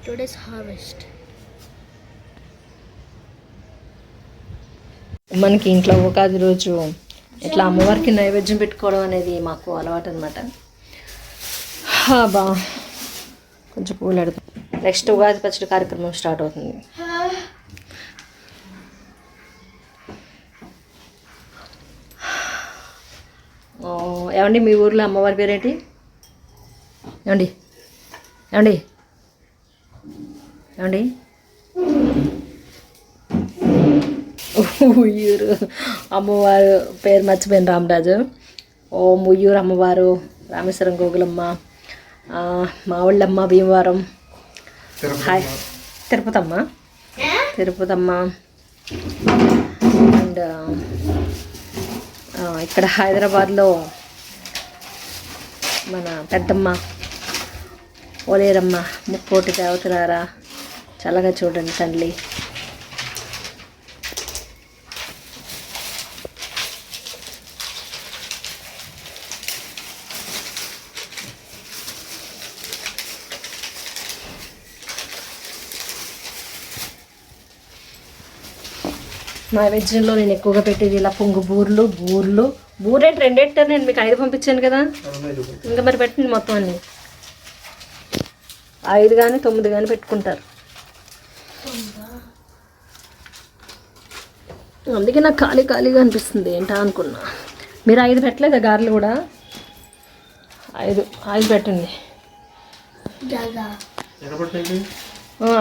Today's harvest. మనకి ఇంట్లో ఉగాది రోజు ఇట్లా అమ్మవారికి నైవేద్యం పెట్టుకోవడం అనేది మాకు అలవాటు అనమాట. బా కొంచెం పూలు అడుగు. నెక్స్ట్ ఉగాది పచ్చడి కార్యక్రమం స్టార్ట్ అవుతుంది. ఏమండి మీ ఊర్లో అమ్మవారి పేరేంటి? ఏమండి ఏమండి ఏమండి ఉయ్యూరు అమ్మవారు పేరు మర్చిపోయిన రామరాజు. ఉయ్యూరు అమ్మవారు, రామేశ్వరం గోగులమ్మ, మావుళ్ళమ్మ భీమవరం, హాయ్ తిరుపతమ్మ అండ్ ఇక్కడ హైదరాబాద్లో మన పెద్దమ్మ ఓలేరమ్మ, ముక్కోటి దేవతలారా చల్లగా చూడండి తల్లి. నైవేద్యంలో నేను ఎక్కువగా పెట్టేది ఇలా పొంగు బూరేంటి 2 పెట్టారు. నేను మీకు 5 పంపించాను కదా, ఇంకా మరి పెట్టండి మొత్తం అన్ని 5 కానీ 9 కానీ పెట్టుకుంటారు. అందుకే నాకు ఖాళీగా అనిపిస్తుంది ఏంటా అనుకున్నా. మీరు 5 పెట్టలేదా గారెలు కూడా? 5 పెట్టండి.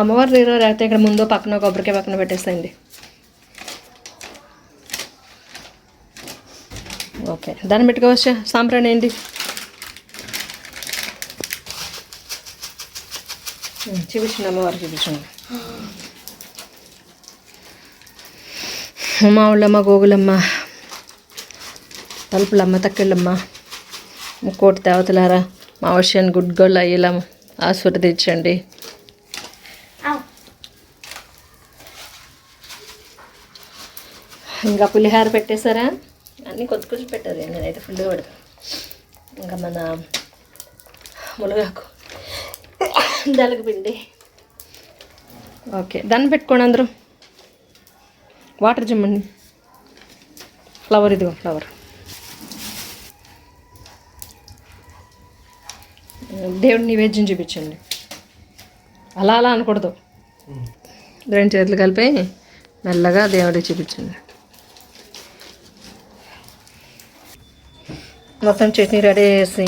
అమ్మవారు లేకపోతే ఇక్కడ ముందు పక్కన కొబ్బరికాయ పక్కన పెట్టేస్తాయండి. ఓకే, దాన్ని పెట్టుకోవచ్చా? సాంబ్రాణి ఏంటి చూపించండి, అమ్మవారు చూపించండి. మావుళ్ళమ్మ, గోగులమ్మ, తలుపులమ్మ, తక్కిళ్ళమ్మ, ముక్కోటి దేవతలారా మా వర్షాన్ని గుడ్గోళ్ళు అయ్యేలా ఆశీర్వదించండి. ఇంకా పులిహార పెట్టేశారా? అన్నీ కొంచెం పెట్టారు, నేనైతే ఫుల్గా పెడతాను. ఇంకా మన మునగాకు, దళగ పిండి. ఓకే, దాన్ని పెట్టుకోండి అందరూ. వాటర్ చిమ్మండి. ఫ్లవర్, ఇదిగో ఫ్లవర్. దేవుడి నైవేద్యం చూపించండి. అలా అనకూడదు, 2 చేతులు కలిపి మెల్లగా దేవుడికి చూపించండి. మొత్తం చట్నీ రెడీ చేసి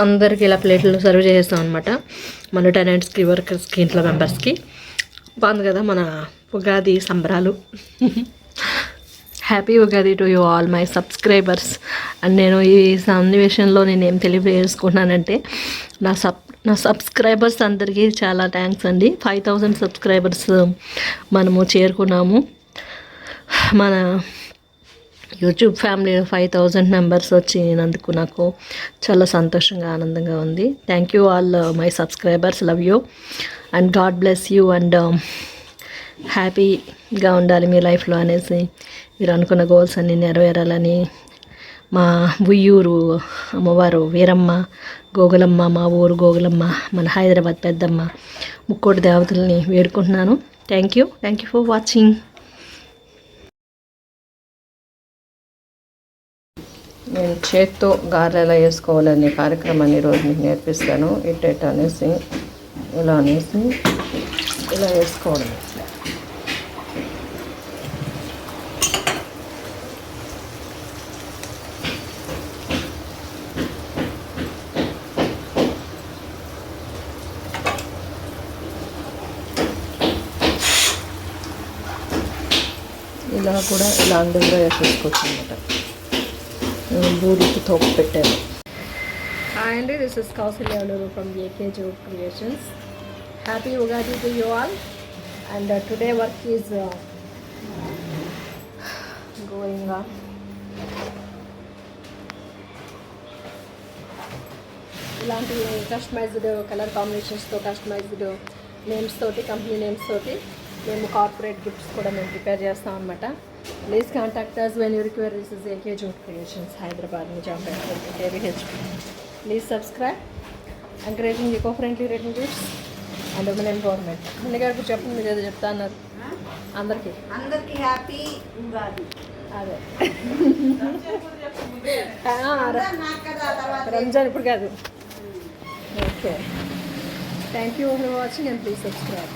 అందరికి ఇలా ప్లేట్లు సర్వ్ చేస్తాం అనమాట. మన టెనెంట్స్కి, వర్కర్స్కి, ఇంట్లో మెంబర్స్కి. బాగుంది కదా మన ఉగాది సంబరాలు. Happy Ugadi to you all my subscribers. And నేను ఈ సన్నివేశంలో నేనేం తెలియజేసుకున్నానంటే నా సబ్స్క్రైబర్స్ అందరికీ చాలా థ్యాంక్స్ అండి. 5000 సబ్స్క్రైబర్స్ మనము చేరుకున్నాము. మన యూట్యూబ్ ఫ్యామిలీలో 5000 మెంబర్స్ వచ్చినందుకు నాకు చాలా సంతోషంగా, ఆనందంగా ఉంది. Thank you all my subscribers, love you and God bless you and హ్యాపీగా ఉండాలి మీ లైఫ్లో అనేసి, మీరు అనుకున్న గోల్స్ అన్నీ నెరవేరాలని మా ఉయ్యూరు అమ్మవారు వీరమ్మ, గోగులమ్మ, మా ఊరు గోగులమ్మ, మన హైదరాబాద్ పెద్దమ్మ, ముక్కోటి దేవతల్ని వేడుకుంటున్నాను. Thank you for watching. నేను చేత్తో గారెలు ఎలా వేసుకోవాలనే కార్యక్రమాన్ని ఈరోజు మీకు నేర్పిస్తాను. ఇట్టేట అనేసి ఇలా అనేసి ఇలా వేసుకోవడం. ఇలా కూడా ఇలా అందంగా వేసేసుకోవచ్చు అనమాట. బూరికి తోపు పెట్టాను. హాయ్ అండి, this is Kausalya from AK Jod creations. Happy Ugadi to you all. And today work is going on. ఇలాంటి కస్టమైజ్డ్ కలర్ కాంబినేషన్స్తో, కస్టమైజ్డ్ నేమ్స్ తోటి, కంపెనీ నేమ్స్ తోటి మేము కార్పొరేట్ గిఫ్ట్స్ కూడా మేము ప్రిపేర్ చేస్తాం అనమాట. Please contact us when you require. This is AK Jute Creations, Hyderabad, Nizampet, KVH. Please subscribe. Encouraging eco-friendly written gifts and women empowerment. అన్నగారు చెప్పండి, మీరు ఏదో చెప్తా అన్నారు. అందరికీ హ్యాపీ ఉగాది. అదే రంజాన్ ఇప్పుడు కాదు. Okay, thank you for watching and please subscribe.